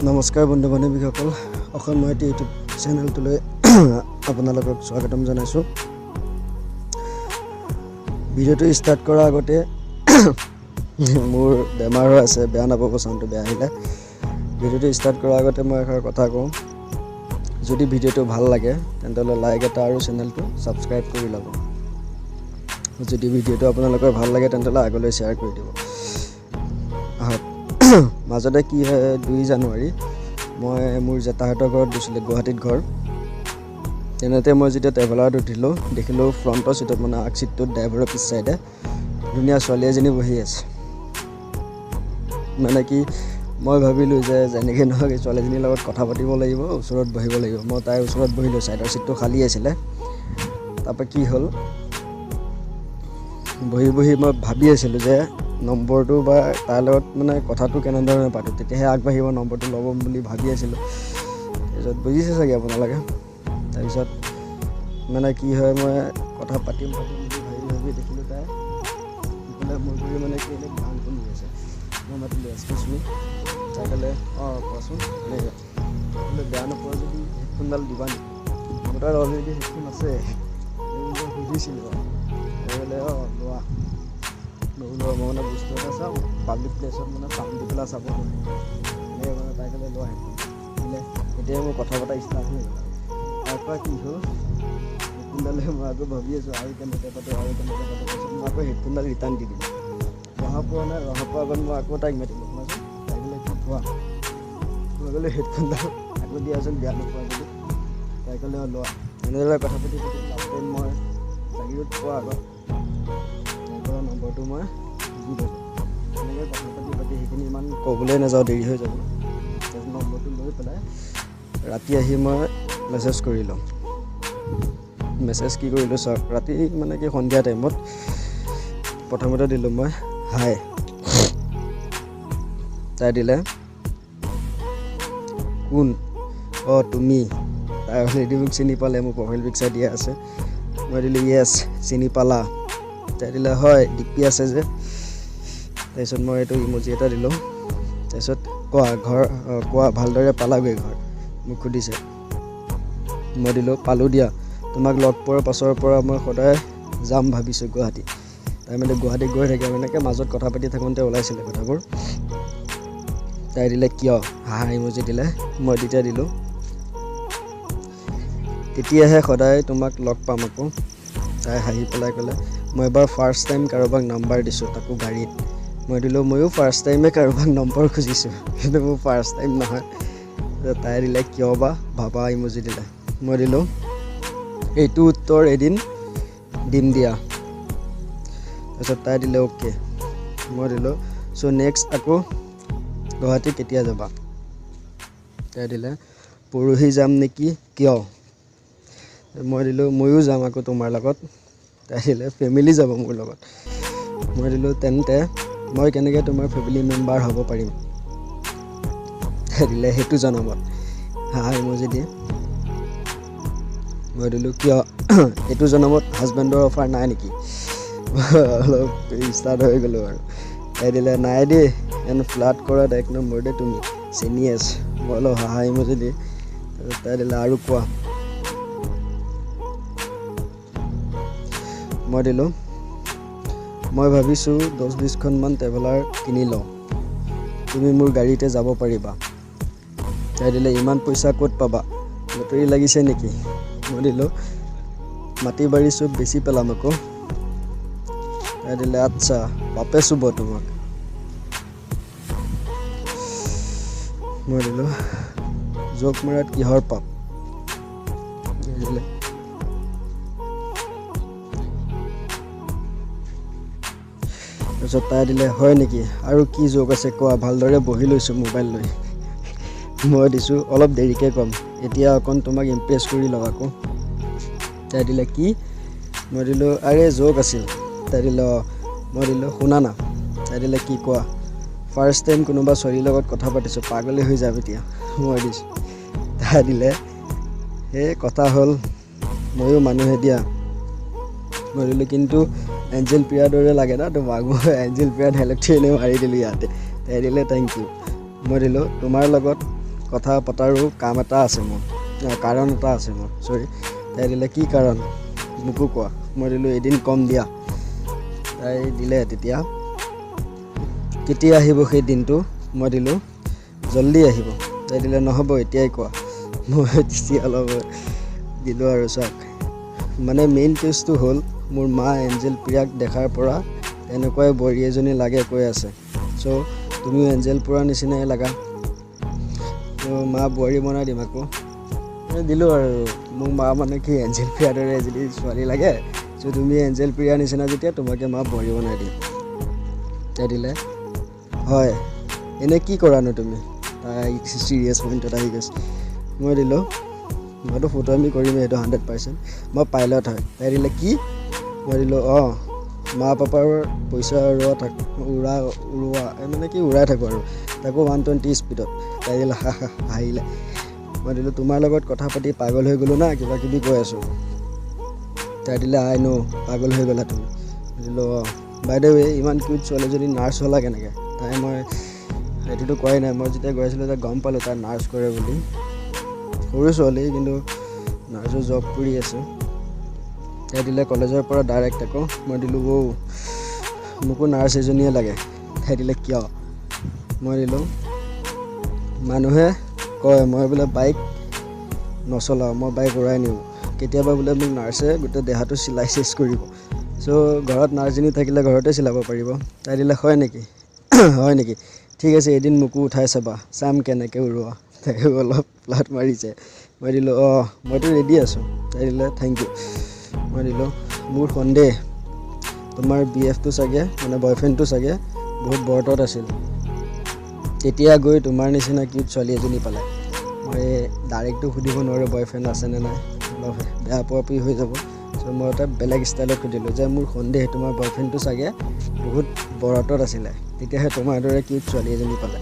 নমস্কাৰ বন্ধু বান্ধৱীসকল অসমত ইউটিউব চেনেলটোলৈ আপোনালোকক স্বাগতম জনাইছো ভিডিওটো ষ্টাৰ্ট কৰাৰ আগতে মোৰ বেমাৰ হৈ আছে বেয়া নাপাব সাউণ্ডটো বেয়া আহিলে ভিডিওটো ষ্টাৰ্ট কৰাৰ আগতে মই এষাৰ কথা কওঁ যদি ভিডিওটো ভাল লাগে তেন্তে লাইক এটা আৰু চেনেলটো সাবস্ক্ৰাইব কৰি ল'ব যদি ভিডিওটো আপোনালোকৰ ভাল লাগে তেন্তে আগলৈ শ্বেয়াৰ কৰি দিব মাজতে কি হয় 2 জানুৱাৰী মই মোৰ জেতাহঁতৰ ঘৰত গৈছিল গুৱাহাটীত ঘৰ তেনেতে মই যেতিয়া ট্ৰেভেলাৰত উঠিলো দেখিলো ফ্ৰণ্টৰ সিটত মানে আগ সিটটোত ড্ৰাইভাৰৰ পিছ সাইডে ধুনীয়া ছোৱালী এজনী বহি আছে মানে কি মই ভাবিলো যে যেনেকৈ নহয় ছোৱালীজনীৰ লগত কথা পাতিব লাগিব ওচৰত বহিব লাগিব মই তাইৰ ওচৰত বহিলো সাইডৰ সিটটো খালী আছিল তাৰপা কি হ'ল বহি মই ভাবি আছিলো যে নম্বৰটো বা তাৰ লগত মানে কথাটো কেনেদৰে পাতো তেতিয়াহে আগবাঢ়িব নম্বৰটো ল'ব বুলি ভাবি আছিলো তাৰপিছত বুজিছে চাগে আপোনালোকে তাৰপিছত মানে কি হয় মই কথা পাতিম বুলি ভাবি দেখিলো তাই ইফালে মোৰ কৰি মানে কি গান শুনি আছে মই মাতিলো এক্সকিউজ মি তাই ক'লে কোৱাচোন বোলে বেয়া নোপোৱা যদি হেডফোনডাল দিবা নেকি মোৰ তাত অলৰেডি হেডফোন আছে সুধিছিলোঁ বোলে লোৱা মই মানে বস্তু এটা চাওঁ পাব্লিক প্লেছত মানে চাউণ্ড দি পেলাই চাব এনেকৈ মানে তাই ক'লে লোৱা হেডফোন এতিয়া মোৰ কথা পতা ষ্টাৰ্ট হৈ গ'ল তাৰপৰা কি হ'ল হেডফোনডালে মই আকৌ ভাবি আছোঁ আৰু কেনেকৈ পাতো তাৰপিছত মই আকৌ হেডফোনডাল ৰিটাৰ্ণ দি দিলোঁ ৰহা পোৱা নাই ৰহা পোৱা আগত মই আকৌ তাইক মাতিলোঁ শুনাচোন তাই ক'লে কি কোৱা মই ক'লোঁ হেডফোনডাল আকৌ দিয়াচোন বেয়া নোপোৱা যদি তাই ক'লে লোৱা এনেদৰে কথা পাতি লাষ্ট টাইম মই জাগিৰোড পোৱাৰ আগত নম্বৰটো মই দি দিলোঁ এনেকৈ কথা পাতি সেইখিনি ইমান ক'বলৈ নাযাওঁ দেৰি হৈ যাব নম্বৰটো লৈ পেলাই ৰাতি আহি মই মেছেজ কৰিলোঁ মেছেজ কি কৰিলোঁ চাওক ৰাতি মানে কি সন্ধিয়া টাইমত প্ৰথমতে দিলোঁ মই হাই তাই দিলে কোন তুমি তাই অলৰেডি মোক চিনি পালে মোৰ প্ৰফাইল পিকচাৰ দিয়া আছে মই দিলোঁ য়েছ চিনি পালা তাই দিলে হয় ডিপি আছে যে তাৰপিছত মই এইটো ইমজি এটা দিলোঁ তাৰপিছত কোৱা ভালদৰে পালাগৈ ঘৰ মোক সুধিছে মই দিলোঁ পালোঁ দিয়া তোমাক লগ পোৱাৰ পাছৰ পৰা মই সদায় যাম ভাবিছোঁ গুৱাহাটী তাই মানে গুৱাহাটী গৈ থাকে এনেকৈ মাজত কথা পাতি থাকোঁতে ওলাইছিলে কথাবোৰ তাই দিলে কিয় হাঁহা ইমজি দিলে মই তেতিয়া দিলোঁ তেতিয়াহে সদায় তোমাক লগ পাম আকৌ তাই হাঁহি পেলাই ক'লে মই এবাৰ ফাৰ্ষ্ট টাইম কাৰোবাক নাম্বাৰ দিছোঁ তাকো গাড়ীত মই দিলোঁ ময়ো ফাৰ্ষ্ট টাইমে কাৰোবাক নম্বৰ খুজিছোঁ কিন্তু মোৰ ফাৰ্ষ্ট টাইম নহয় তাই দিলে কিয় বা ভাবা ইমজি দিলে মই দিলোঁ এইটো উত্তৰ এদিন দিম দিয়া তাৰপিছত তাই দিলে অ'কে মই দিলোঁ চ' নেক্সট আকৌ গুৱাহাটী কেতিয়া যাবা তাই দিলে পৰহি যাম নেকি কিয় মই দিলোঁ ময়ো যাম আকৌ তোমাৰ লগত তাই দিলে ফেমিলি যাব মোৰ লগত মই দিলোঁ তেন্তে মই কেনেকৈ তোমাৰ ফেমিলি মেম্বাৰ হ'ব পাৰিম তাই দিলে সেইটো জনমত হাঁহা ইমজি দিয়ে মই দিলোঁ কিয় এইটো জনমত হাজবেণ্ডৰ অফাৰ নাই নেকি অলপ ষ্টাৰ্ট হৈ গ'লোঁ আৰু তাই দিলে নাই দেই এন ফ্লাট কৰাত 1 নম্বৰ দে তুমি চিনিয়াছ মই অলপ হাঁহা ইমজি দিয়ে তাই দিলে আৰু কোৱা মই দিলোঁ মই ভাবিছোঁ 10-20খনমান ট্ৰেভেলাৰ কিনি লওঁ তুমি মোৰ গাড়ীতে যাব পাৰিবা তাই দিলে ইমান পইচা ক'ত পাবা লটাৰী লাগিছে নেকি মই দিলোঁ মাটি বাৰী চব বেছি পেলাম আকৌ তাই দিলে আচ্ছা বাপে চুব তোমাক মই দিলোঁ জোক মাৰাত কিহৰ পাপ দিলে তাৰপিছত তাই দিলে হয় নেকি আৰু কি জোক আছে কোৱা ভালদৰে বহি লৈছোঁ মোবাইল লৈ মই দিছোঁ অলপ দেৰিকৈ ক'ম এতিয়া অকণ তোমাক ইমপ্ৰেছ কৰি লওঁ আকৌ তাই দিলে কি মই দিলোঁ আৰে জোক আছিল তাই দিলে মই দিলোঁ শুনা না তাই দিলে কি কোৱা ফাৰ্ষ্ট টাইম কোনোবা ছোৱালীৰ লগত কথা পাতিছোঁ পাগলী হৈ যাম এতিয়া মই দিছোঁ তাই দিলে সেই কথা হ'ল ময়ো মানুহে দিয়া মই দিলোঁ কিন্তু এঞ্জেল প্ৰিয়াৰ দৰে লাগে না তোমাক মই এঞ্জেল প্ৰিয়া ডাইলগটো এনেই মাৰি দিলোঁ ইয়াতে তাই দিলে থেংক ইউ মই দিলোঁ তোমাৰ লগত কথা পতাৰো কাম এটা আছে মোৰ কাৰণ এটা আছে মোৰ সৰি তাই দিলে কি কাৰণ মোকো কোৱা মই দিলোঁ এদিন কম দিয়া তাই দিলে তেতিয়া কেতিয়া আহিব সেই দিনটো মই দিলোঁ জলদি আহিব তাই দিলে নহ'ব এতিয়াই কোৱা মই তেতিয়া অলপ দিলোঁ আৰু চাওক মানে মেইন কেছটো হ'ল মোৰ মা এঞ্জেল প্ৰিয়াক দেখাৰ পৰা এনেকুৱাই বোৱাৰী এজনী লাগে কৈ আছে চ' তুমিও এঞ্জেল প্ৰিয়াৰ নিচিনাই লাগা তো মা বোৱাৰী বনাই দিম আকৌ দিলোঁ আৰু মোক মা মানে কি এঞ্জেল প্ৰিয়াৰ দৰে এজনী ছোৱালী লাগে চ' তুমি এঞ্জেল প্ৰিয়াৰ নিচিনা যেতিয়া তোমাকে মা বোৱাৰী বনাই দিম তাই দিলে হয় এনে কি কৰানো তুমি তাই চিৰিয়াছ পইণ্টত আহি গৈছে মই দিলোঁ মইতো ফটো আমি কৰিমেই সেইটো 100% মই পাইলট হয় তাই দিলে কি মই দিলোঁ অঁ মা পাপাৰ পইচা উৰোৱা মানে কি উৰাই থাকোঁ আৰু তাকো 120 স্পীডত তাই দিলে হাঁহিলে মই দিলোঁ তোমাৰ লগত কথা পাতি পাগল হৈ গ'লোঁ না কিবা কিবি কৈ আছোঁ তাই দিলে আই ন' পাগল হৈ গ'লা তুমি দিলোঁ অঁ বাই দ্য ৱে ইমান কিউট ছোৱালীজনী নাৰ্ছ হ'লা কেনেকৈ তাই মই সেইটোতো কোৱাই নাই মই যেতিয়া গৈ আছিলোঁ তাই গম পালোঁ তাই নাৰ্ছ কৰে বুলি সৰু ছোৱালী কিন্তু নাৰ্ছৰ জব কৰি আছে তাই দিলে কলেজৰ পৰা ডাইৰেক্ট আকৌ মই দিলোঁ মোকো নাৰ্ছ এজনীয়ে লাগে তাই দিলে কিয় মই দিলোঁ মানুহে কয় মই বোলে বাইক নচলাওঁ মই বাইক উৰাই নিওঁ কেতিয়াবা বোলে মোক নাৰ্ছে গোটেই দেহাটো চিলাই চেচ কৰিব চ' ঘৰত নাৰ্ছজনী থাকিলে ঘৰতে চিলাব পাৰিব তাই দিলে হয় নেকি ঠিক আছে এদিন মোকো উঠাই চাম কেনেকৈ উৰোৱা তাই অলপ প্লাট মাৰিছে মই দিলোঁ অঁ মইতো ৰেডি আছোঁ তাই দিলে থেংক ইউ মই দিলোঁ মোৰ সন্দেহ তোমাৰ BF-টো চাগে মানে বয়ফ্ৰেণ্ডটো চাগে বহুত বৰ্তত আছিল তেতিয়া গৈ তোমাৰ নিচিনা কিউট ছোৱালী এজনী পালে মই ডাইৰেক্টটো সুধিব নোৱাৰোঁ বয়ফ্ৰেণ্ড আছেনে নাই অলপ বেয়া পোৱাপি হৈ যাব চ' মই এটা বেলেগ ষ্টাইলত সুধিলোঁ যে মোৰ সন্দেহ তোমাৰ বয়ফ্ৰেণ্ডটো চাগে বহুত বৰতত আছিলে তেতিয়াহে তোমাৰ দৰে কিউট ছোৱালী এজনী পালে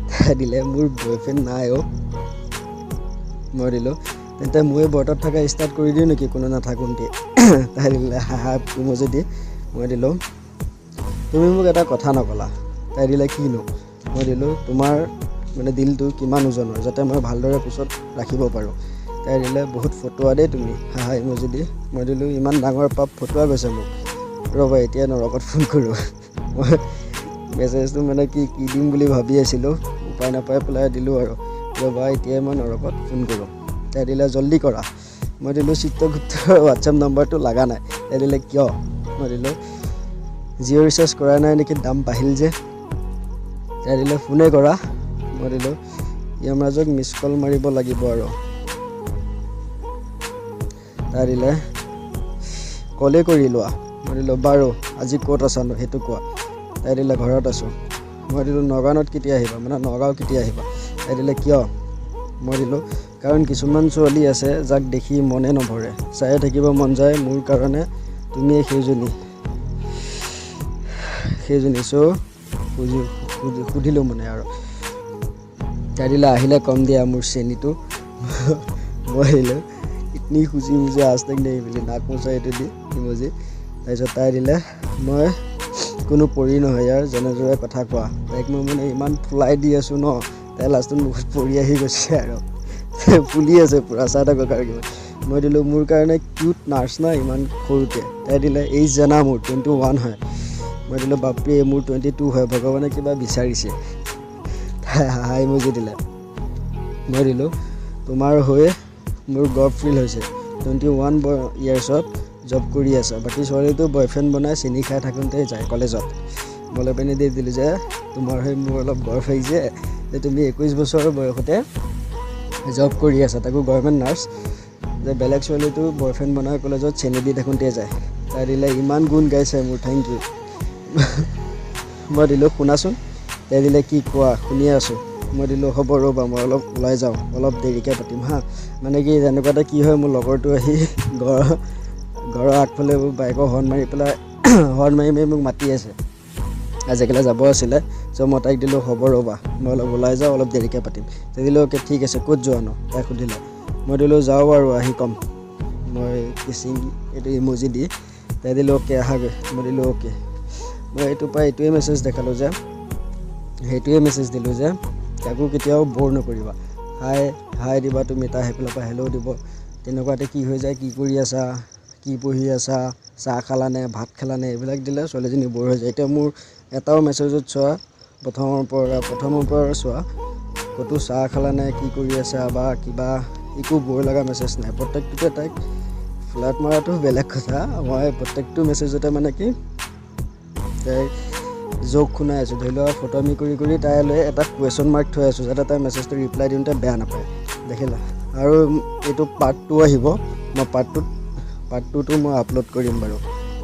তাই দিলে মোৰ বয়ফ্ৰেণ্ড নাই অ' মই দিলোঁ তেন্তে ময়ে বৰতত থকা ষ্টাৰ্ট কৰি দিওঁ নেকি কোনো নাথাকোঁতে তাই দিলে হাঁহা ইমোজি মই দিলোঁ তুমি মোক এটা কথা নক'লা তাই দিলে কিনো মই দিলোঁ তোমাৰ মানে দিলটো কিমান ওজনৰ যাতে মই ভালদৰে পিছত ৰাখিব পাৰোঁ তাই দিলে বহুত ফটোৱা দেই তুমি হাঁহা ইমোজি মই দিলোঁ ইমান ডাঙৰ পাপ ফটোৱা গৈছে মোক ৰ'বা এতিয়া নৰকত ফোন কৰোঁ মই মেছেজটো মানে কি দিম বুলি ভাবি আছিলোঁ উপায় নাপাই পেলাই দিলোঁ আৰু ৰ'বা এতিয়াই মই নৰকত ফোন কৰোঁ তাই দিলে জল্দি কৰা মই দিলোঁ চিত্ৰগুপ্তৰ হোৱাটছএপ নম্বৰটো লগা নাই তাই দিলে কিয় মই দিলোঁ জিঅ' ৰিচাৰ্জ কৰা নাই নেকি দাম বাঢ়িল যে তাই দিলে ফোনে কৰা মই দিলোঁ য়মৰাজক মিছ কল মাৰিব লাগিব আৰু তাই দিলে কলে কৰি লোৱা মই দিলোঁ বাৰু আজি ক'ত আছানো সেইটো কোৱা তাই দিলে ঘৰত আছোঁ মই দিলোঁ নগাঁৱত কেতিয়া আহিবা মানে নগাঁও কেতিয়া আহিবা তাই দিলে কিয় মই দিলোঁ কাৰণ কিছুমান ছোৱালী আছে যাক দেখি মনে নভৰে চায়ে থাকিব মন যায় মোৰ কাৰণে তুমি সেইজনী চ' সুধিলোঁ মানে আৰু তাই দিলে আহিলে কম দিয়া মোৰ চেনীটো মই দিলোঁ ইতনি খুচি মুজি আজ তক নেই বুলি নাক মোচা এইটো দি ইমোজি তাৰপিছত তাই দিলে মই কোনো পৰি নহয় ইয়াৰ যেনেদৰে কথা কোৱা তাইক মই মানে ইমান ফুলাই দি আছোঁ ন তাই লাষ্টত মুখত পৰি আহি গৈছে আৰু ফুলি আছে পূৰা চাহ থাকক আৰু কিমান মই দিলোঁ মোৰ কাৰণে কিউট নাৰ্ছ না ইমান সৰুতে তাই দিলে এইজ জানা মোৰ 21 হয় মই দিলোঁ বাপৰে মোৰ 22 হয় ভগৱানে কিবা বিচাৰিছে তাই হাঁহা ইমোজি দিলে মই দিলোঁ তোমাৰ হৈ মোৰ গৰ্ব ফিল হৈছে 21 ইয়াৰ্ছত জব কৰি আছা বাকী ছোৱালীটো বয়ফ্ৰেণ্ড বনাই চেনি খাই থাকোঁতে যায় কলেজত মই লৈ পিনে দি দিলোঁ যে তোমাৰ হৈ মোৰ অলপ গৰ্ব আহিছে যে তুমি 21 বছৰৰ বয়সতে জব কৰি আছা তাকো গভৰ্ণমেণ্ট নাৰ্ছ যে বেলেগ ছোৱালীটো বয়ফ্ৰেণ্ড বনাই কলেজত চেনি দি থাকোঁতে যায় তাই দিলে ইমান গুণ গাইছে মোৰ থেংক ইউ মই দিলোঁ শুনাচোন তাই দিলে কি কোৱা শুনি আছোঁ মই দিলোঁ হ'ব ৰ'বা মই অলপ ওলাই যাওঁ অলপ দেৰিকৈ পাতিম হা মানে কি তেনেকুৱাতে কি হয় মোৰ লগৰটো আহি ঘৰৰ আগফালে বাইকৰ হৰ্ণ মাৰি পেলাই হৰ্ণ মাৰি মোক মাতি আছে আজিকালি যাব আছিলে চ' মই তাইক দিলোঁ হ'ব ৰ'বা মই অলপ ওলাই যাওঁ অলপ দেৰিকৈ পাতিম তাই দিলোঁ অ'কে ঠিক আছে ক'ত যোৱা ন তাই সুধিলে মই দিলোঁ যাওঁ আৰু আহি ক'ম মই কিচিং এইটো ইমোজি দি তাই দিলোঁ অ'কে আহাগৈ মই দিলোঁ অ'কে মই এইটোৰ পৰা এইটোৱে মেছেজ দেখালোঁ যে সেইটোৱে মেছেজ দিলোঁ যে তাকো কেতিয়াও ব'ৰ নকৰিবা হাই দিবা তুমি, তাই সেইফালৰ পৰা হেল্ল' দিব। তেনেকুৱাতে কি হৈ যায়, কি কৰি আছা, কি পঢ়ি আছা, চাহ খালানে, ভাত খালানে, এইবিলাক দিলে ছোৱালীজনী ব'ৰ হৈ যায়। এতিয়া মোৰ এটাও মেছেজত চোৱা প্ৰথমৰ পৰা চোৱা ক'তো চাহ খালানে, কি কৰি আছা বা কিবা একো ব'ৰ লগা মেছেজ নাই। প্ৰত্যেকটোতে তাইক ফ্লাৰ্ট মৰাটো বেলেগ কথা, মই প্ৰত্যেকটো মেছেজতে মানে কি তাইক জোক শুনাই আছোঁ। ধৰি লোৱা ফটোমি কৰি তাই লৈ এটা কুৱেশ্যন মাৰ্ক থৈ আছোঁ, যাতে তাই মেছেজটো ৰিপ্লাই দিওঁতে বেয়া নাপায়। দেখিলা? আৰু এইটো পাৰ্ট 2 আহিব, মই পাৰ্ট 2টো মই আপলোড কৰিম বাৰু।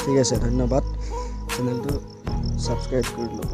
ঠিক আছে, ধন্যবাদ। চেনেলটো ছাবস্ক্ৰাইব কৰি ল'ব।